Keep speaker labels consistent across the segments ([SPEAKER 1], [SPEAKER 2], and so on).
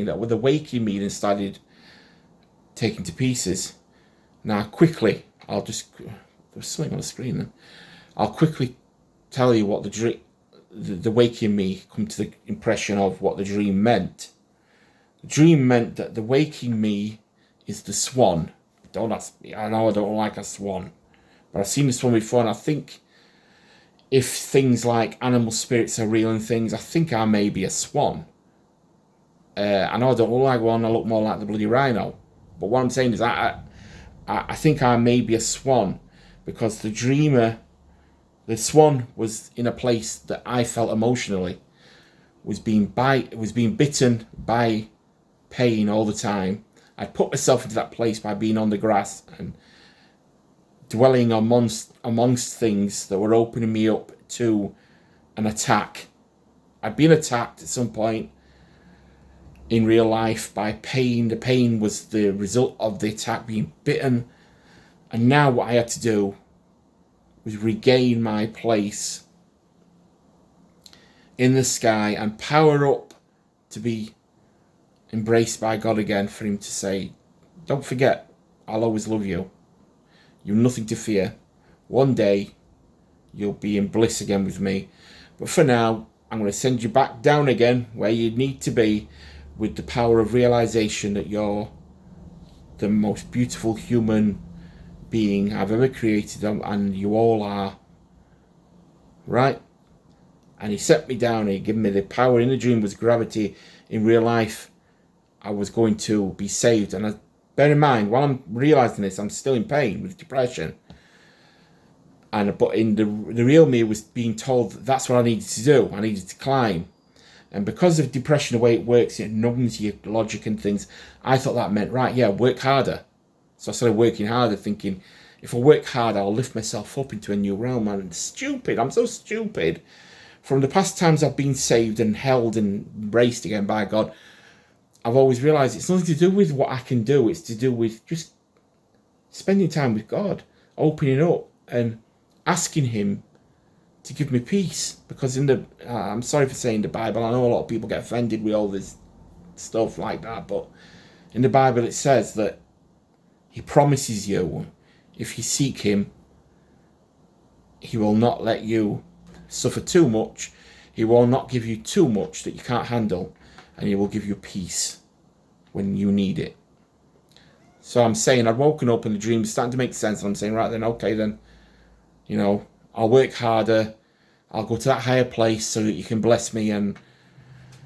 [SPEAKER 1] that with the waking me then started taking to pieces. Now, quickly, there's something on the screen then. I'll quickly tell you what the waking me come to the impression of what the dream meant. The dream meant that the waking me is the swan. Don't ask me. I know I don't like a swan, but I've seen this one before, and I think if things like animal spirits are real and things, I think I may be a swan. I know I don't look like one. I look more like the bloody rhino. But what I'm saying is, I think I may be a swan, because the swan was in a place that I felt emotionally was being bitten by pain all the time. I put myself into that place by being on the grass and dwelling amongst things that were opening me up to an attack. I'd been attacked at some point in real life by pain. The pain was the result of the attack, being bitten. And now what I had to do was regain my place in the sky and power up to be embraced by God again, for him to say, don't forget, I'll always love you. You've nothing to fear. One day, you'll be in bliss again with me. But for now, I'm going to send you back down again where you need to be, with the power of realization that you're the most beautiful human being I've ever created, and you all are. Right? And he set me down, he gave me the power. In the dream was gravity. In real life, I was going to be saved. And bear in mind, while I'm realizing this, I'm still in pain with depression. But in the real me was being told that's what I needed to do. I needed to climb. And because of depression, the way it works, it numbs your logic and things. I thought that meant, right, yeah, work harder. So I started working harder, thinking, if I work hard, I'll lift myself up into a new realm. And stupid, I'm so stupid. From the past times I've been saved and held and embraced again by God, I've always realised it's nothing to do with what I can do. It's to do with just spending time with God, opening up and asking him to give me peace. Because I'm sorry for saying the Bible, I know a lot of people get offended with all this stuff like that, but in the Bible it says that he promises you, if you seek him, he will not let you suffer too much. He will not give you too much that you can't handle, and he will give you peace when you need it. So I'm saying, I'd woken up and the dream was starting to make sense, and I'm saying, right then, okay then, I'll work harder, I'll go to that higher place so that you can bless me. And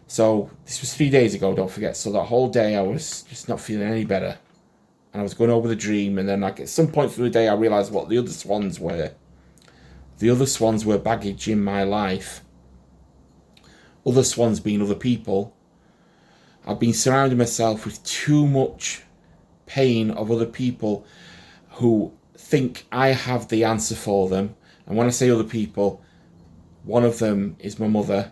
[SPEAKER 1] so this was 3 days ago, don't forget. So that whole day I was just not feeling any better, and I was going over the dream. And then at some point through the day I realised what the other swans were. The other swans were baggage in my life. Other swans being other people. I've been surrounding myself with too much pain of other people who think I have the answer for them. And when I say other people, one of them is my mother.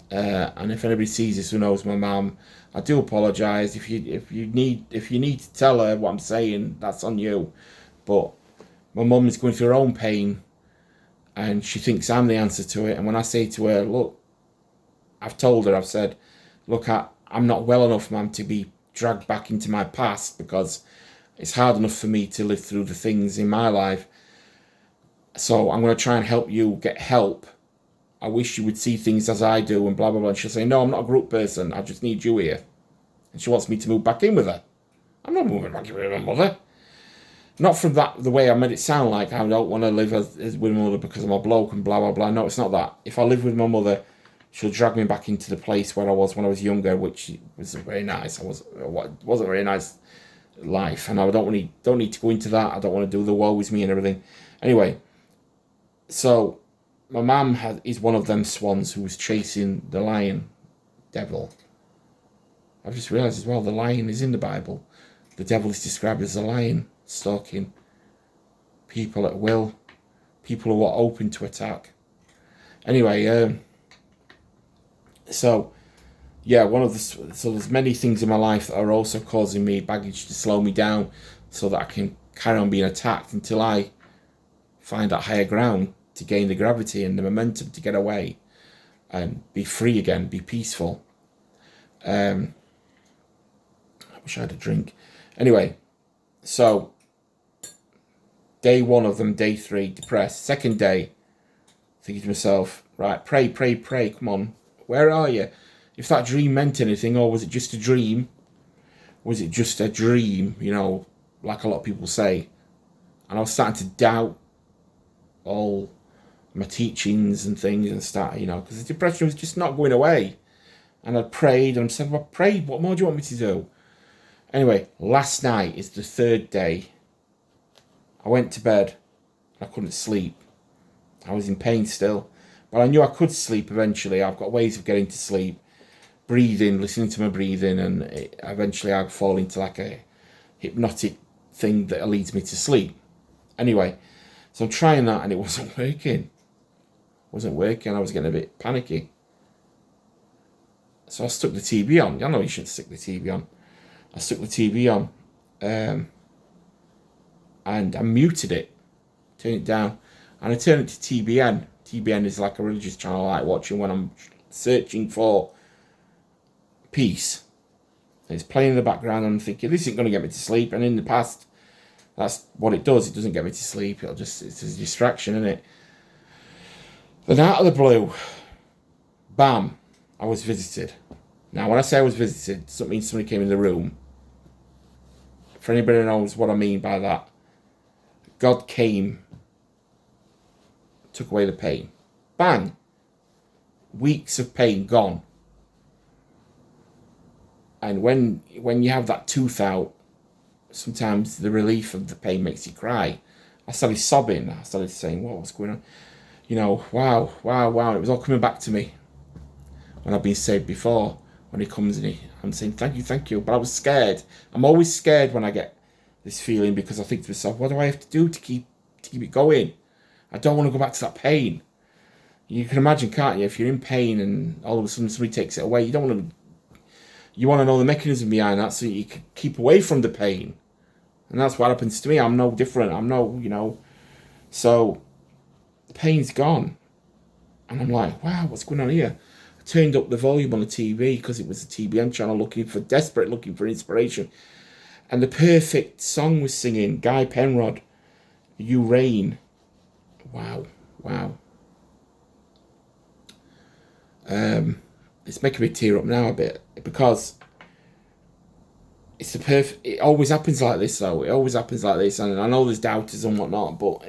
[SPEAKER 1] And if anybody sees this who knows my mum, I do apologise. If you need to tell her what I'm saying, that's on you. But my mum is going through her own pain, and she thinks I'm the answer to it. And when I say to her, look, I've said, look, I'm not well enough, ma'am, to be dragged back into my past, because it's hard enough for me to live through the things in my life. So I'm going to try and help you get help. I wish you would see things as I do, and blah, blah, blah. And she'll say, no, I'm not a group person. I just need you here. And she wants me to move back in with her. I'm not moving back in with my mother. Not from the way I made it sound like I don't want to live with my mother because I'm a bloke and blah, blah, blah. No, it's not that. If I live with my mother, she'll drag me back into the place where I was when I was younger, which wasn't very nice. It wasn't a very nice life, and I don't need to go into that. I don't want to do the woe is me and everything. Anyway, so my mum is one of them swans who was chasing the lion devil. I've just realised as well, the lion is in the Bible. The devil is described as a lion, stalking people at will, people who are open to attack. Anyway, so there's many things in my life that are also causing me baggage to slow me down, so that I can carry on being attacked until I find that higher ground to gain the gravity and the momentum to get away and be free again, be peaceful. Wish I had a drink. Anyway, so day 1 of them, day 3, depressed. Second day, thinking to myself, right, pray, pray, pray. Come on, where are you? If that dream meant anything, or was it just a dream? Was it just a dream, you know, like a lot of people say? And I was starting to doubt all my teachings and things and start, you know, because the depression was just not going away. And I prayed and said, well, I prayed, what more do you want me to do? Anyway, last night is the 3rd day. I went to bed. I couldn't sleep. I was in pain still. But I knew I could sleep eventually. I've got ways of getting to sleep. Breathing, listening to my breathing, and eventually I'd fall into like a hypnotic thing that leads me to sleep. Anyway, so I'm trying that and it wasn't working. I was getting a bit panicky. So I stuck the TV on. I know you shouldn't stick the TV on. I stuck the TV on and I muted it, turned it down, and I turned it to TBN. TBN is like a religious channel I like watching when I'm searching for peace. It's playing in the background and I'm thinking, this isn't going to get me to sleep. And in the past, that's what it does. It doesn't get me to sleep. It's a distraction, isn't it? Then out of the blue, bam, I was visited. Now, when I say I was visited, it doesn't mean somebody came in the room. For anybody who knows what I mean by that, God came, took away the pain. Bang! Weeks of pain gone. And when you have that tooth out, sometimes the relief of the pain makes you cry. I started sobbing. I started saying, what's going on? You know, wow. It was all coming back to me when I've been saved before. When he comes and I'm saying, thank you. But I was scared. I'm always scared when I get this feeling, because I think to myself, what do I have to do to keep it going? I don't want to go back to that pain. You can imagine, can't you? If you're in pain and all of a sudden somebody takes it away, you want to know the mechanism behind that so you can keep away from the pain. And that's what happens to me. I'm no different. So the pain's gone. And I'm like, wow, what's going on here? I turned up the volume on the TV because it was a TBN channel, desperate looking for inspiration. And the perfect song was singing, Guy Penrod, You Rain. Wow. It's making me tear up now a bit, because it's it always happens like this, though. It always happens like this, and I know there's doubters and whatnot, but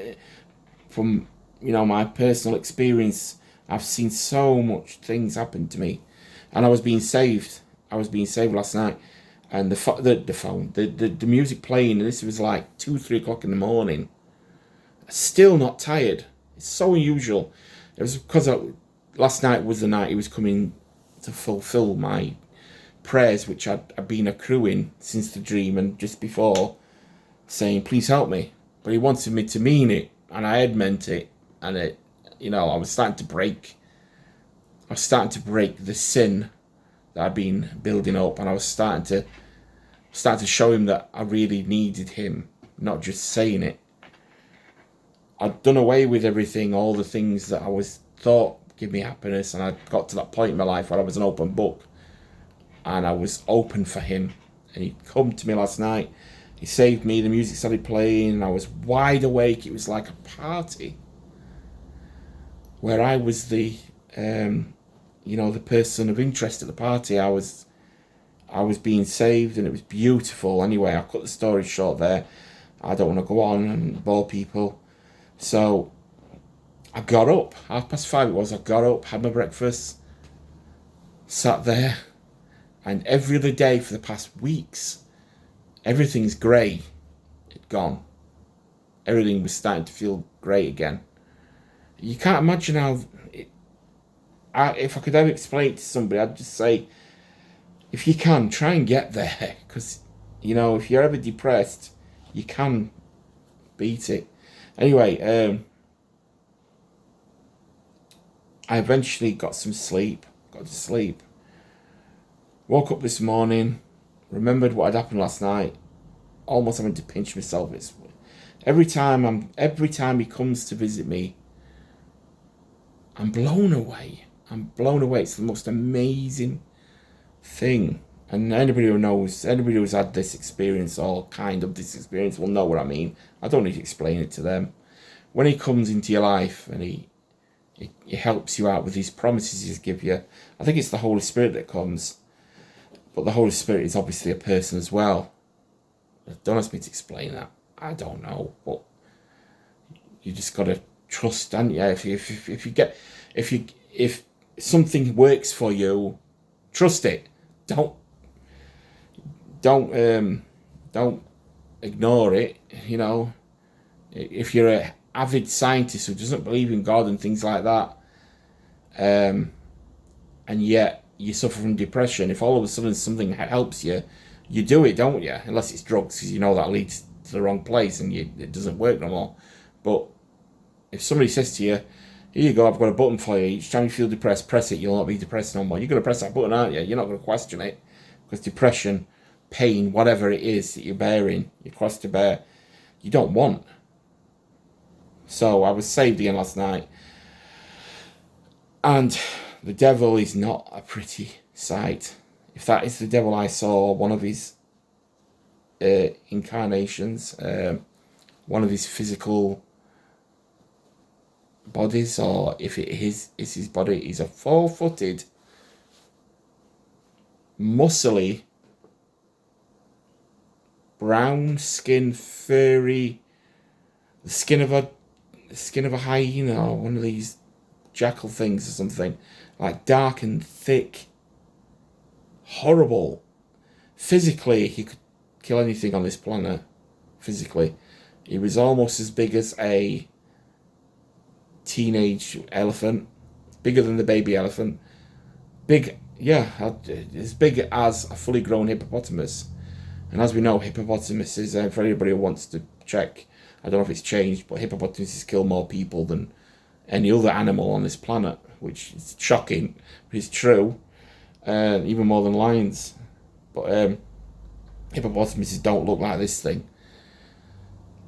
[SPEAKER 1] from, my personal experience, I've seen so much things happen to me, and I was being saved. Last night, and the music playing, and this was like 2-3 o'clock in the morning. Still not tired. It's so unusual. It was because last night was the night he was coming to fulfill my prayers, which I'd been accruing since the dream and just before, saying, please help me. But he wanted me to mean it, and I had meant it, and I was starting to break the sin that I'd been building up, and I was starting to show him that I really needed him, not just saying it. I'd done away with everything, all the things that I thought give me happiness, and I got to that point in my life where I was an open book, and I was open for him. And he'd come to me last night. He saved me. The music started playing, and I was wide awake. It was like a party where I was the person of interest at the party. I was being saved, and it was beautiful. Anyway, I'll cut the story short there. I don't want to go on and bore people. So I got up, 5:30 it was. I got up, had my breakfast, sat there, and every other day for the past weeks, everything's grey. It'd gone. Everything was starting to feel grey again. You can't imagine how. If I could ever explain it to somebody, I'd just say, if you can, try and get there, because if you're ever depressed, you can beat it. Anyway, I eventually got to sleep. Woke up this morning, remembered what had happened last night, almost having to pinch myself. Every time he comes to visit me, I'm blown away. It's the most amazing thing. And anybody who knows, anybody who's had this experience or kind of this experience will know what I mean. I don't need to explain it to them. When he comes into your life and he helps you out with these promises he's give you, I think it's the Holy Spirit that comes. But the Holy Spirit is obviously a person as well. Don't ask me to explain that. I don't know. But you just got to trust, and yeah, if something works for you, trust it. Don't ignore it. You know, if you're a avid scientist who doesn't believe in God and things like that, and yet you suffer from depression, if all of a sudden something helps you, you do it, don't you? Unless it's drugs, because you know that leads to the wrong place and it doesn't work no more. But if somebody says to you, here you go, I've got a button for you, each time you feel depressed, press it, you'll not be depressed no more. You're going to press that button, aren't you? You're not going to question it, because depression, pain, whatever it is that you're bearing, you're crossed to bear, you don't want. So I was saved again last night, and the devil is not a pretty sight. If that is the devil I saw, one of his incarnations, one of his physical bodies, or if it is his body, he's a 4-footed, muscly, brown skin, furry, the skin of a hyena or one of these jackal things or something, like dark and thick, horrible. Physically, he could kill anything on this planet. Physically, he was almost as big as a teenage elephant, bigger than the baby elephant, big, yeah, as big as a fully grown hippopotamus. And as we know, hippopotamuses, for anybody who wants to check, I don't know if it's changed, but hippopotamuses kill more people than any other animal on this planet, which is shocking, but it's true. Even more than lions. But hippopotamuses don't look like this thing.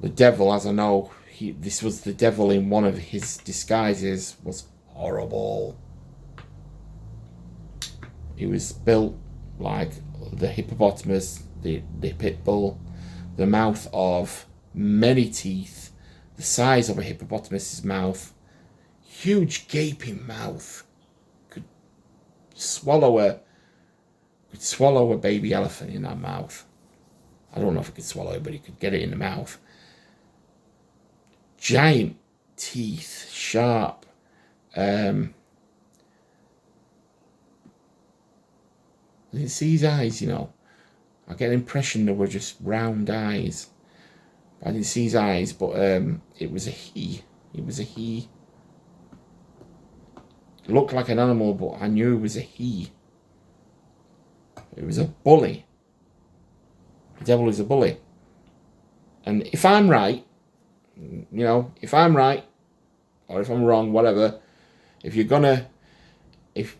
[SPEAKER 1] The devil, as I know, this was the devil in one of his disguises, was horrible. He was built like the hippopotamus, the pit bull, the mouth of many teeth, the size of a hippopotamus's mouth, huge gaping mouth, could swallow a baby elephant in that mouth. I don't know if it could swallow it, but he could get it in the mouth. Giant teeth, sharp. I didn't see his eyes, you know. I get an impression they were just round eyes. I didn't see his eyes, but it was a he. It was a he. It looked like an animal, but I knew it was a he. It was a bully. The devil is a bully. And if I'm right, you know, if I'm right, or if I'm wrong, whatever, if you're gonna, if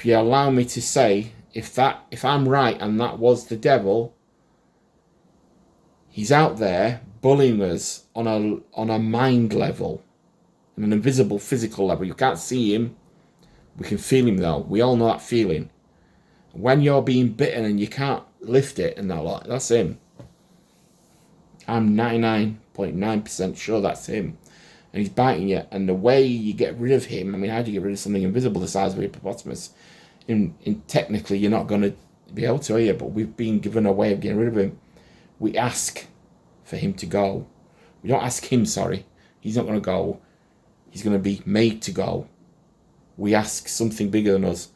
[SPEAKER 1] you allow me to say, if I'm right and that was the devil, he's out there bullying us on a mind level, on an invisible physical level. You can't see him. We can feel him though. We all know that feeling. When you're being bitten and you can't lift it and that lot, that's him. I'm 99.9% sure that's him. And he's biting you. And the way you get rid of him, I mean, how do you get rid of something invisible the size of a hippopotamus? In technically, you're not going to be able to, are you? But we've been given a way of getting rid of him. We ask for him to go. We don't ask him, sorry. He's not going to go. He's going to be made to go. We ask something bigger than us.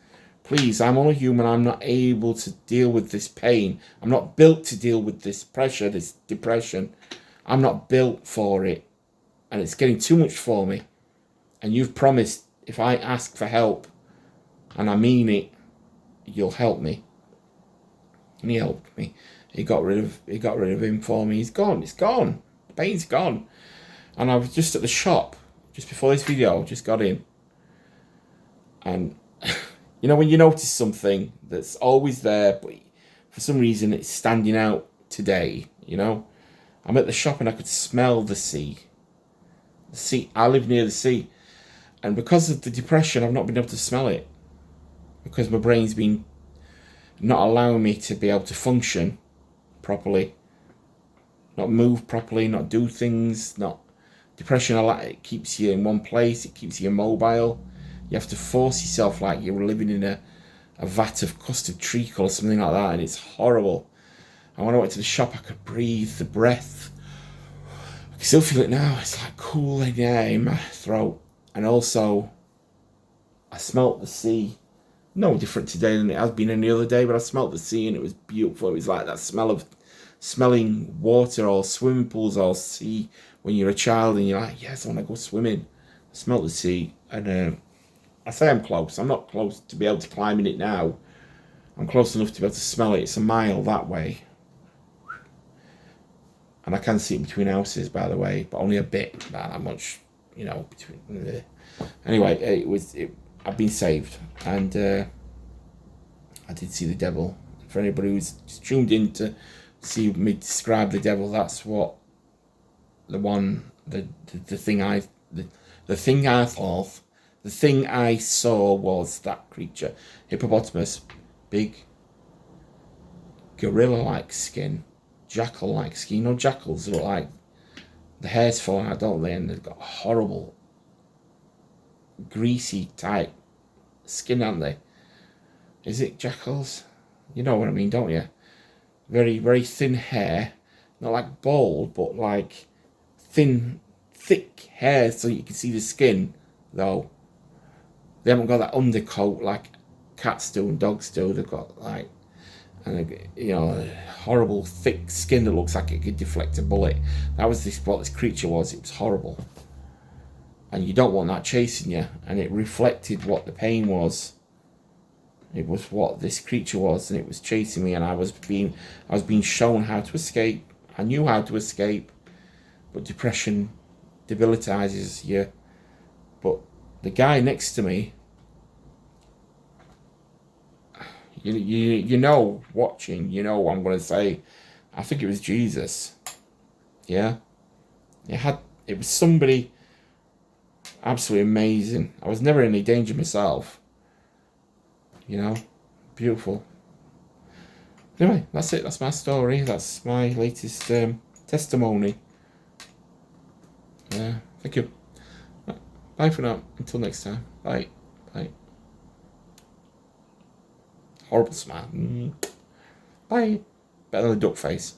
[SPEAKER 1] Please, I'm only human. I'm not able to deal with this pain. I'm not built to deal with this pressure, this depression. I'm not built for it. And it's getting too much for me. And you've promised if I ask for help, and I mean it, you'll help me. And he helped me. He got rid of him for me. He's gone. It's gone. The pain's gone. And I was just at the shop just before this video. Just got in. And you know when you notice something that's always there, but for some reason it's standing out today, you know? I'm at the shop and I could smell the sea. The sea. I live near the sea. And because of the depression, I've not been able to smell it. Because my brain's been not allowing me to be able to function properly, not move properly, not do things, not depression. It keeps you in one place, it keeps you immobile. You have to force yourself like you're living in a vat of custard treacle or something like that, and it's horrible. And when I went to the shop, I could breathe the breath. I can still feel it now. It's like cooling air in my throat. And also, I smelt the sea. No different today than it has been any other day, but I smelt the sea and it was beautiful. It was like that smell of smelling water or swimming pools or sea when you're a child and you're like, yes, I want to go swimming. I smelt the sea, and I say I'm close. I'm not close to be able to climb in it now. I'm close enough to be able to smell it. It's a mile that way. And I can see it between houses, by the way, but only a bit, not that much, between. Anyway, I've been saved, and I did see the devil. For anybody who's tuned in to see me describe the devil, that's what the thing I saw was that creature, hippopotamus, big, gorilla-like skin, jackal-like skin. You know, jackals look like the hair's falling out, don't they? And they've got horrible, greasy type skin, haven't they? Is it jackals? You know what I mean, don't you? Very, very thin hair, not like bald, but like thin, thick hair, so you can see the skin. Though they haven't got that undercoat like cats do and dogs do. They've got like, horrible thick skin that looks like it could deflect a bullet. That was what this creature was. It was horrible, and you don't want that chasing you. And it reflected what the pain was. It was what this creature was, and it was chasing me, and I was being shown how to escape. I knew how to escape, but depression debilitizes you. But the guy next to me, watching, what I'm going to say. I think it was Jesus. Yeah, it was somebody absolutely amazing. I was never in any danger myself. Beautiful. Anyway, that's it. That's my story. That's my latest testimony. Thank you. Bye for now. Until next time. Bye. Bye. Horrible smile. Bye. Better than a duck face.